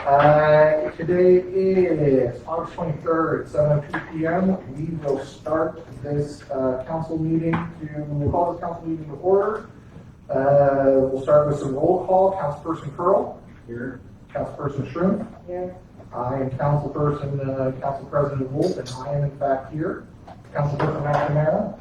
Today is August 23rd, 7:02 p.m. We will start this council meeting we'll call this council meeting to order. We'll start with some roll call. Councilperson Curl. Here. Councilperson Shroom. Here. I am Councilperson, Council President Wolf, and I am in fact here. Councilperson McNamara.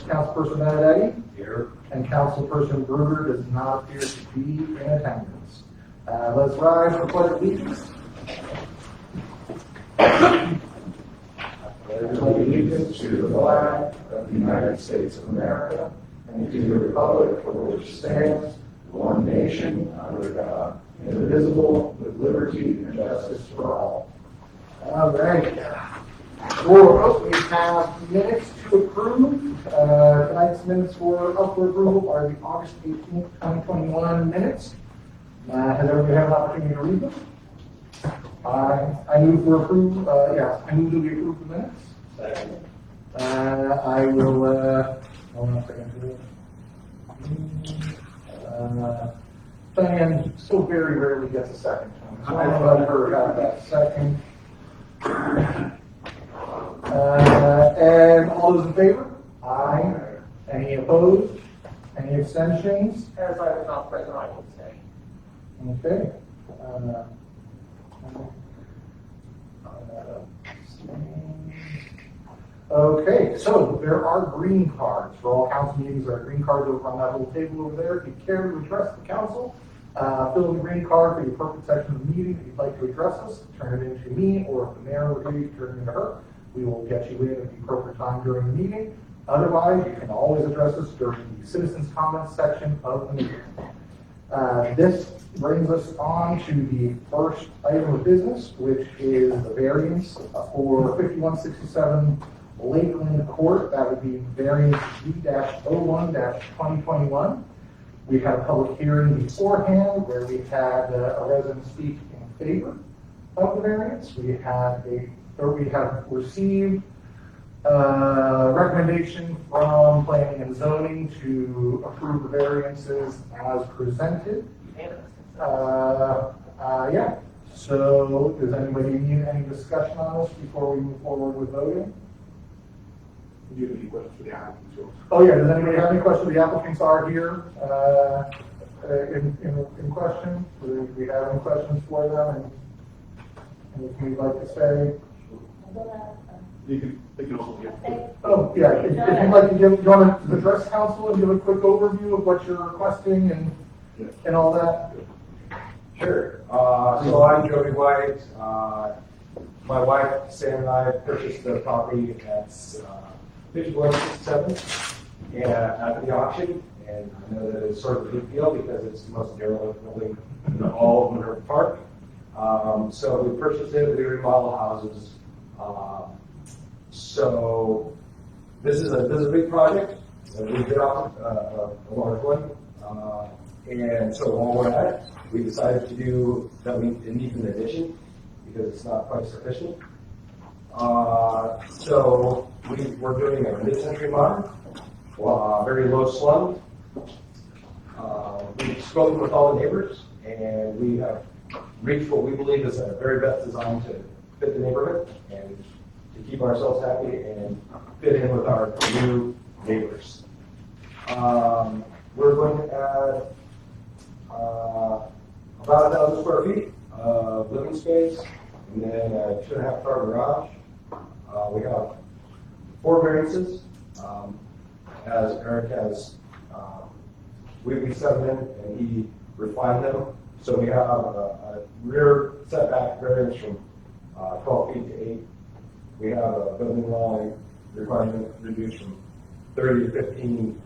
Councilperson Benedetti. Here. And Councilperson Bruder does not appear to be in attendance. Let's rise for pledge of allegiance. I pledge allegiance to the flag of the United States of America and to the republic for which it stands, one nation under God, indivisible, with liberty and justice for all. All right. We have minutes to approve. Tonight's minutes up for approval are the August 18th, 2021 minutes. Has everybody had an opportunity to read them? I move to approve. I move to approve the minutes. Second. I will. Hold on a second. Diane so very rarely gets a second. So I'm going to let her have that second. And all those in favor? Aye. Any opposed? Any abstentions? As I was not present, I would say. Okay. Okay, so there are green cards for all council meetings. There are green cards over on that little table over there. If you care to address the council, fill in the green card for the appropriate section of the meeting. If you'd like to address us, turn it into me, or if the mayor would agree, turn it into her. We will get you in at the appropriate time during the meeting. Otherwise, you can always address us during the citizens' comments section of the meeting. This brings us on to the first item of business, which is the variance for 5167 Lakeland Court. That would be variance G-01-2021. We had a public hearing beforehand where we had a resident speak in favor of the variance. We have received recommendation from Planning and Zoning to approve the variances as presented. Yeah. So, does anybody need any discussion on this before we move forward with voting? Do you have any questions for the applicants? Oh yeah, does anybody have any questions? The applicants are here in question. Do we have any questions for them? And anything you'd like to say? They can also get. Oh yeah, if you'd like to do you want to address council and give a quick overview of what you're requesting and all that? Sure. So I'm Joey White. My wife Sam and I purchased the property at 5167 at the auction, and I know that it's sort of a big deal because it's the most derelict building in all of Winter Park. So we purchased it. We remodel houses. So this is a big project. We did off a large one, and so while we're at it, we decided to do that. It needs an addition because it's not quite sufficient. So we're doing a mid-century modern, very low slum. We've spoken with all the neighbors, and we have reached what we believe is a very best design to fit the neighborhood and to keep ourselves happy and fit in with our new neighbors. We're going to add about 1,000 square feet of living space, and then a 2.5 car garage. We have 4 variances. As Eric has, we set them in and he refined them. So we have a rear setback variance from 12 feet to 8. We have a building line requirement reduced from 30 to 15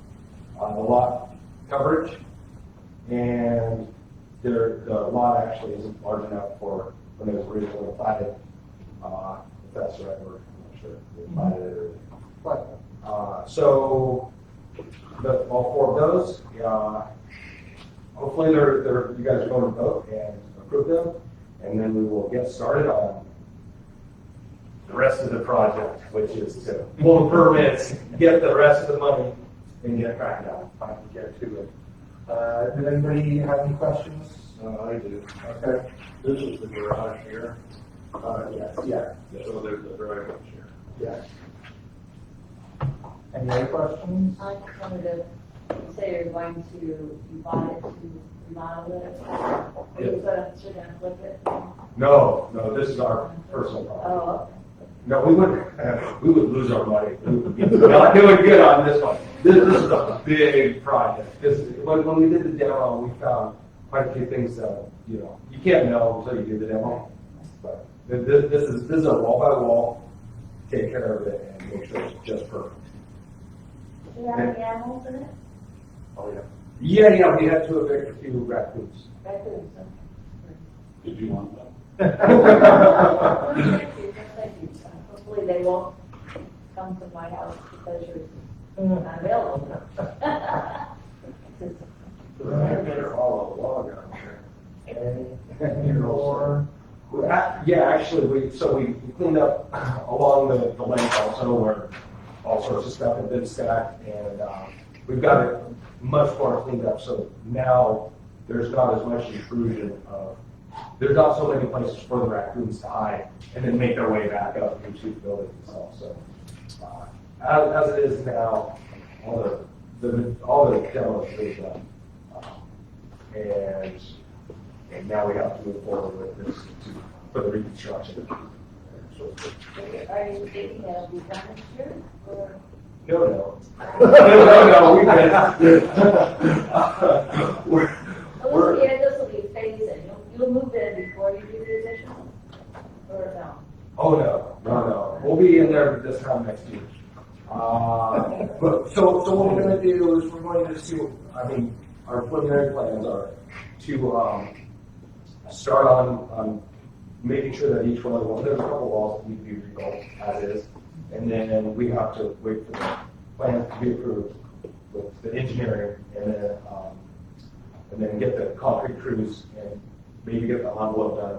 on the lot coverage. And the lot actually isn't large enough for when it was originally platted. If that's the right word, I'm not sure. They platted it or so all 4 of those, hopefully you guys are going to vote and approve them, and then we will get started on the rest of the project, which is to pull the permits, get the rest of the money, and get cracking down. Finally get to it. Did anybody have any questions I do. Okay. This is the garage here, Yes, yeah, so there's the driveway here. yes. Any other questions? I just wanted to say you're going to, you bought it to remodel it? Or you're gonna flip it? No, this is our personal property. Oh, okay. No, we would lose our money. We would be not doing good on this one. This is a big project. When we did the demo, we found quite a few things that, you can't know until you do the demo. But this is a wall by wall, take care of it and make sure it's just perfect. Do you have any animals in it? Oh, yeah. Yeah, we had to evict a few raccoons. Raccoons, Did you want that? okay. Thank you, thank you. Hopefully they won't come to my house because you're not available. They're all a log out there. Any more? Yeah, actually, we cleaned up along the length also where all sorts of stuff had been stacked, and we've got it much more cleaned up, so now there's not as much intrusion of, there's not so many places for the raccoons to hide and then make their way back up into the building itself, so. As it is now, all the demo is really done. And now we have to move forward with this for the reconstruction. Are you thinking of be done this year? Or? No, This will be phased in. You'll move in before you do the addition? Or no? Oh, no. We'll be in there this time next year. But so what we're gonna do is we're going to see, our preliminary plans are to, start on making sure that each one of the walls, there's a couple walls that need to be rebuilt as is. And then we have to wait for the plans to be approved with the engineering and then get the concrete crews and maybe get the envelope done.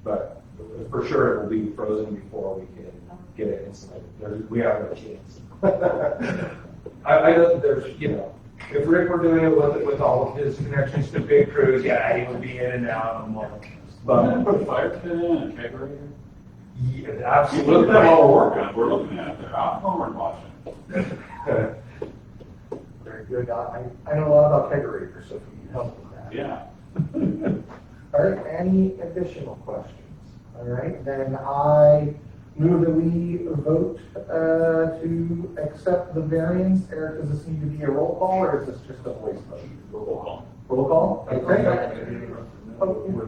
But for sure it will be frozen before we can get it insulated. We have no chance. I know that there's, if Rick were doing it with all of his connections to big crews, yeah, he would be in and out in a moment. But Put a fire pit in and a kegerator? yeah, Look absolutely. at that all working, we're looking at it there, I'm home and watching. Very good. I know a lot about kegerators, so if you need help with that. Yeah. All right, any additional questions? All right, then I move that we vote to accept the variance. Eric, does this need to be a roll call or is this just a voice vote? Roll call. Roll call? Okay. Were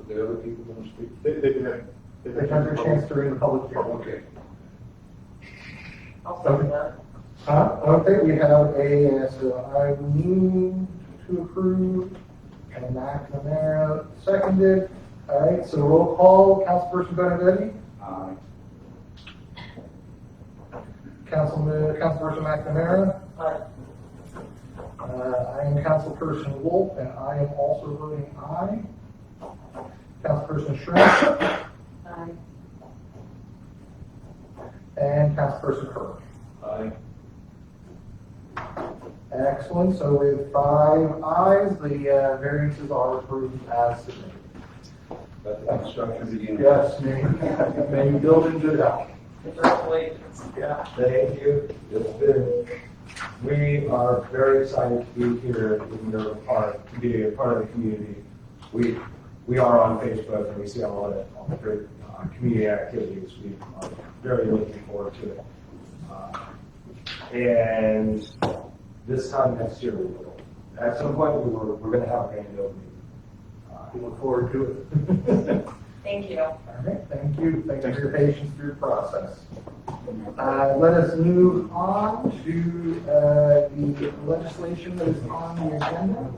the other people going to speak? They had. They have their chance during the public hearing. Okay. I'll second that. Okay, we have so I move to approve and McNamara seconded. All right, so roll call, Councilperson Benedetti? Aye. Councilperson McNamara? Aye. I am Councilperson Wolf, and I am also voting aye. Councilperson Schramm? Aye. And Councilperson Kirk. Aye. Excellent, so with 5 ayes, the variances are approved as submitted. Let the construction begin. Yes, may you build in good health. Congratulations. Yeah. Thank you. We are very excited to be here in your part, to be a part of the community. We are on Facebook and we see all the great community activities. We are very looking forward to it. And this time next year, at some point, we're going to have a grand opening. We look forward to it. Thank you. All right, thank you. Thank you for your patience through the process. Let us move on to the legislation that is on the agenda.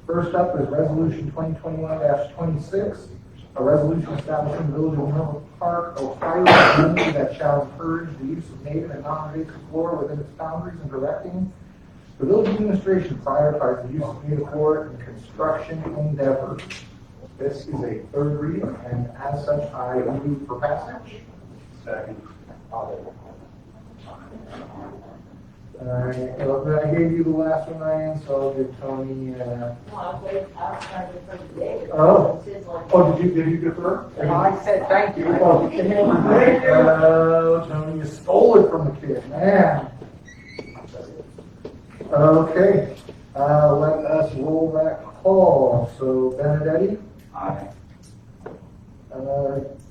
First up is Resolution 2021-26, a resolution establishing the Village of Mineral Park, Ohio, community that shall encourage the use of native and non-invasive flora within its boundaries and directing the village administration prioritize the use of native flora in construction endeavors. This is a third reading, and as such, I move for passage. Second. Alright, well, then I gave you the last one, Ryan, so I'll give Tony, No, I was waiting, I was trying to refer to David. Oh. It's just like- oh, did you defer? I said thank you. Oh, thank you. Tony, you stole it from the kid, man. Okay, let us roll that call. So Benedetti, Aye.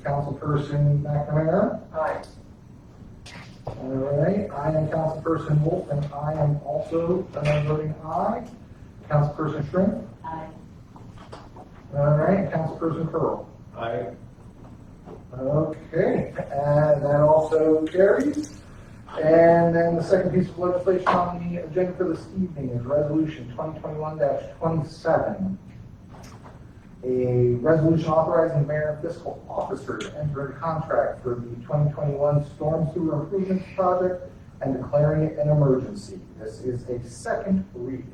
Councilperson McNamara. Aye. All right, I am Councilperson Wolf, and I am also voting aye. Councilperson Shrink. I, All right, Councilperson Curl. I, Okay, and that also carries. And then the second piece of legislation on the agenda for this evening is Resolution 2021-27. A resolution authorizing the mayor and fiscal officer to enter into contract for the 2021 storm sewer improvements project and declaring it an emergency. This is a second reading.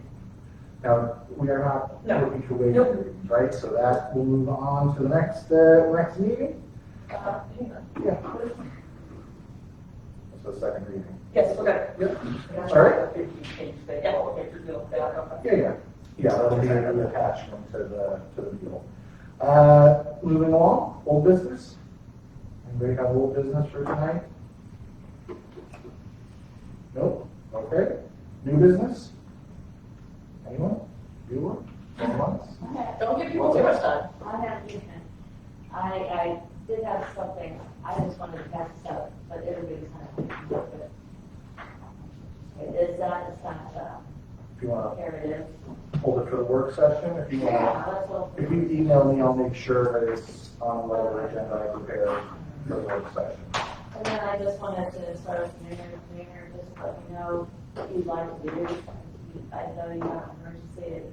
Now, we are not No. looking to waive Nope. readings, right? So that will move on to the next meeting. Hang on. Yeah. So second reading. Yes, we're good. Yep. All right. But yeah, we'll get through that. Yeah. That'll be an attachment to the deal. Moving along, old business. Anybody have old business for tonight? Nope. Okay. New business? Anyone? You? Going once? Don't give people too much time. I did have something, I just wanted to pass this out, but everybody's kind of thinking of it. It's not, If you want here it is. to hold it for the work session, if you want Yeah, let's hope. to, if you email me, I'll make sure that it's on whatever agenda I prepare for the work session. And then I just wanted to start with Mayor, just let me know what you'd like to do. I know you have an emergency,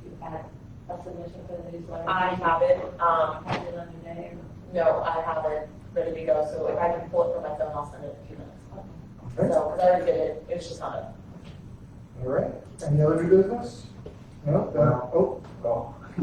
you had a submission for the newsletter. I have it, Have it on your day. no, I have it ready to go, so if I can pull it from my phone, I'll send it in a few minutes. Okay. So, because I already did it, it's just not up. All right. Any other new business? No? Oh, Well, I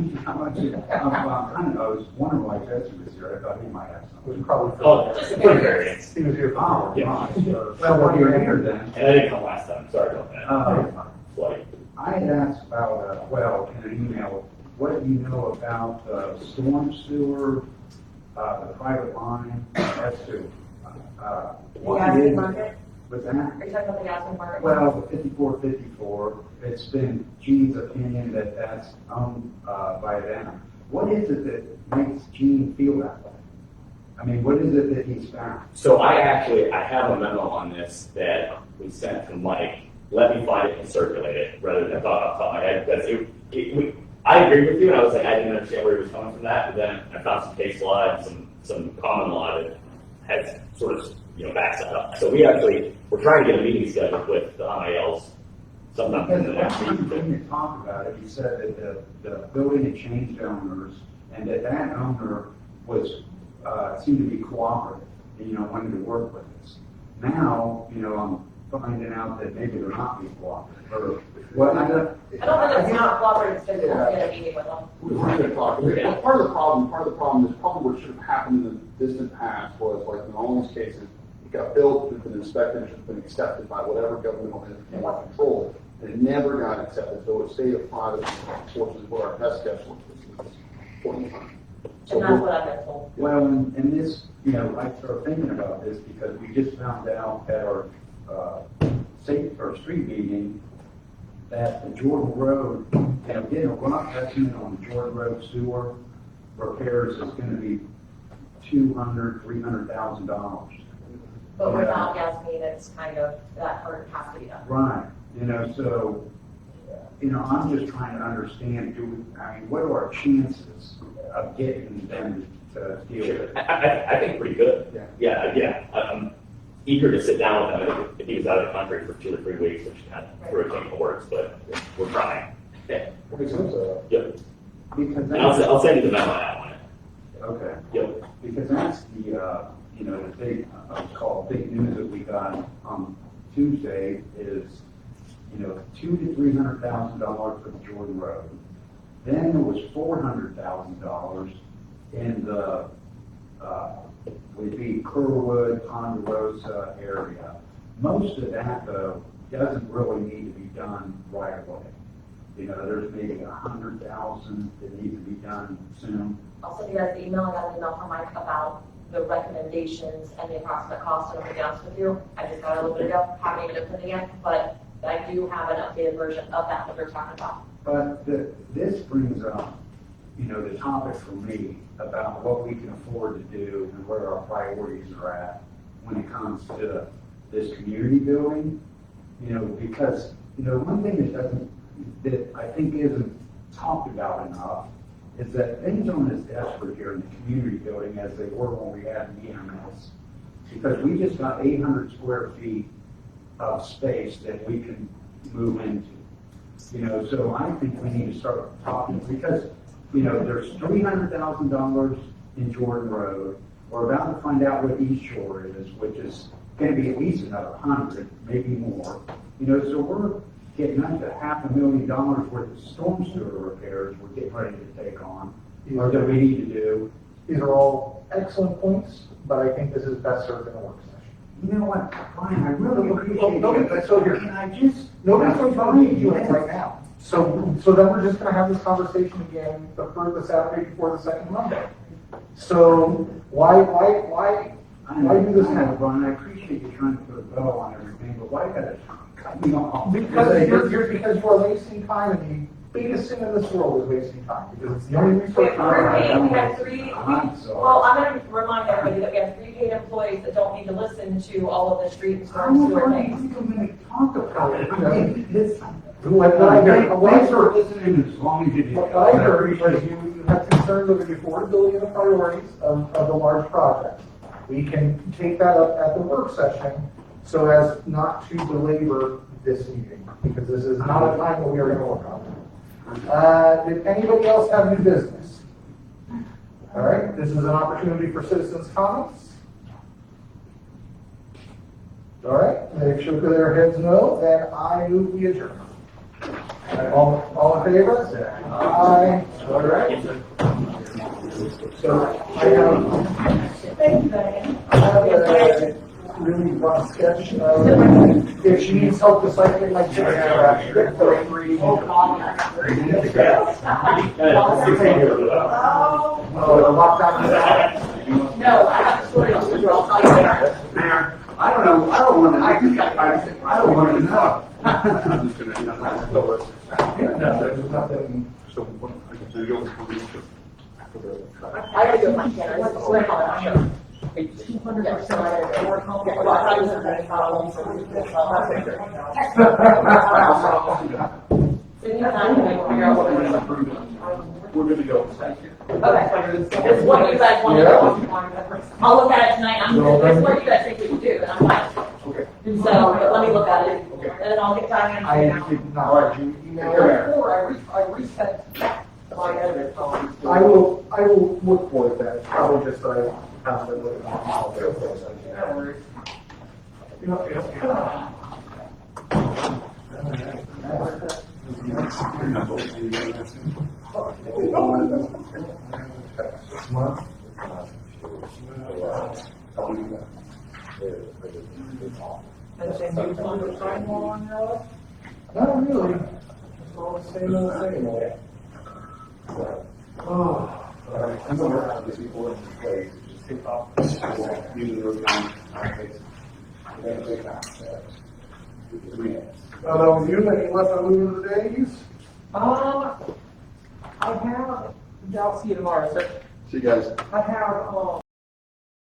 was wondering why Jesse was here. I thought he might have it something. was probably for. Oh, just a quick variance. He was here for. Oh, Yeah. nice. Well, while you're here then, And I didn't come last time, sorry about that. Flooding. I had asked about, well, in an email, what do you know about storm sewer, the private line, as to, what Gaston is- Market? What's that? Are you talking about the Gaston Market? Well, the 5454, it's been Gene's opinion that that's owned by them. What is it that makes Gene feel that way? I mean, what is it that he's found? So I have a memo on this that we sent to Mike. Let me find it and circulate it rather than thought off the top of my head, because I agree with you, and I was like, I didn't understand where he was coming from that, but then I found some case law and some common law that has sort of, backs that up. So we're trying to get a meeting scheduled with the IALs sometime in the next week. When you talk about it, you said that the building had changed owners, and that owner was, seemed to be cooperative, wanted to work with us. Now, I'm finding out that maybe they're not being cooperative, or, well, I don't think it's not cooperative, it's just we're in a meeting with them. we were going to talk, Yeah. part of the problem is probably what should have happened in the distant past was, like, in all these cases, it got built, it's been inspected, it's been accepted by whatever governmental entity might control it, and it never got accepted, so it stayed a private sources where our best guess was point in time. And that's what I've been told. well, and this, I started thinking about this because we just found out at our, street meeting that the Jordan Road, getting a rough estimate on the Jordan Road sewer repairs is gonna be $200,000-$300,000. But we're not guessing it's kind of, that part has to be done. Right, so, I'm just trying to understand, what are our chances of getting them to deal with it? I think pretty good. Yeah. Yeah. I'm eager to sit down with him if he was out of the country for 2 or 3 weeks, which kind of through a change of works, but we're trying. Yeah. Yep. Because And I'll send you the memo on that one. okay, Yep. because that's the, the big, big news that we got on Tuesday is, $200,000 to $300,000 for the Jordan Road. Then there was $400,000 in the, would be Kerwood, Ponderosa area. Most of that, though, doesn't really need to be done right away. You know, there's maybe 100,000 that needs to be done soon. I'll send you guys the email. I got an email from Mike about the recommendations and the approximate cost, and I'll be honest with you, I just got it a little bit ago, haven't even opened it yet, but I do have an updated version of that we're talking about. But this brings up, you know, the topic for me about what we can afford to do and where our priorities are at when it comes to this community building. You know, because, you know, one thing that I think isn't talked about enough is that things aren't as desperate here in the community building as they were when we had the EMS. Because we just got 800 square feet of space that we can move into. You know, so I think we need to start talking, because, you know, there's $300,000 in Jordan Road. We're about to find out what East Shore is, which is gonna be at least another 100, maybe more. You know, so we're getting up to $500,000 worth of storm sewer repairs we're getting ready to take on, or that we need to do. These are all excellent points, but I think this is best served in a work session. You know what, Brian, I really appreciate No, it, but so here- can I just? Nobody's going to argue you right now. So then we're just gonna have this conversation again the Saturday before the second Monday. So why do this now? Brian, I appreciate you trying to put a bow on everything, but why gotta cut me off? Because you're wasting time, and the biggest sin in this world is wasting time, because it's the only resource. We have three, I'm sorry. well, I'm gonna remind everybody that we have 3 paid employees that don't need to listen to all of the street and I storm don't sewer want things. to come in and talk about it. I mean, it's. Thanks for listening as long as you did. What I heard was you have concerns over the affordability and the priorities of the large projects. We can take that up at the work session so as not to belabor this meeting, because this is not a time that we are gonna work on. Did anybody else have new business? All right, this is an opportunity for citizens' comments. All right, they shook their heads no, then I move the adjournment. All in favor? Aye. All right. So I have a really rough sketch. If she needs help deciphering my Oh, lockdown. No, I have a story to do, I'll tell you later. Mayor, I don't know, I don't want to, I don't want to know. I'm just gonna, No, there's nothing. so you'll. I gotta go, my camera, it's a swim on, I'm sure. 200%. Well, I thought it was a very problem, so we can, so you have time to figure out what we're doing. We're good to go, thank you. Okay, this is what you guys want to do. I'll look at it tonight, this is what you guys think we should do, and I'm fine. Okay. So, but let me look at it, and then I'll get time. I did not. You email her. I reset my edit. I will look for it then. It's probably just that I have to look at Not really. It's all the same old, same old. Oh. I'm gonna have these people in place, just take off, using those guns, then take out. 3 minutes. That was you, any left over the days? I have, I'll see you tomorrow, sir. See you guys. I have,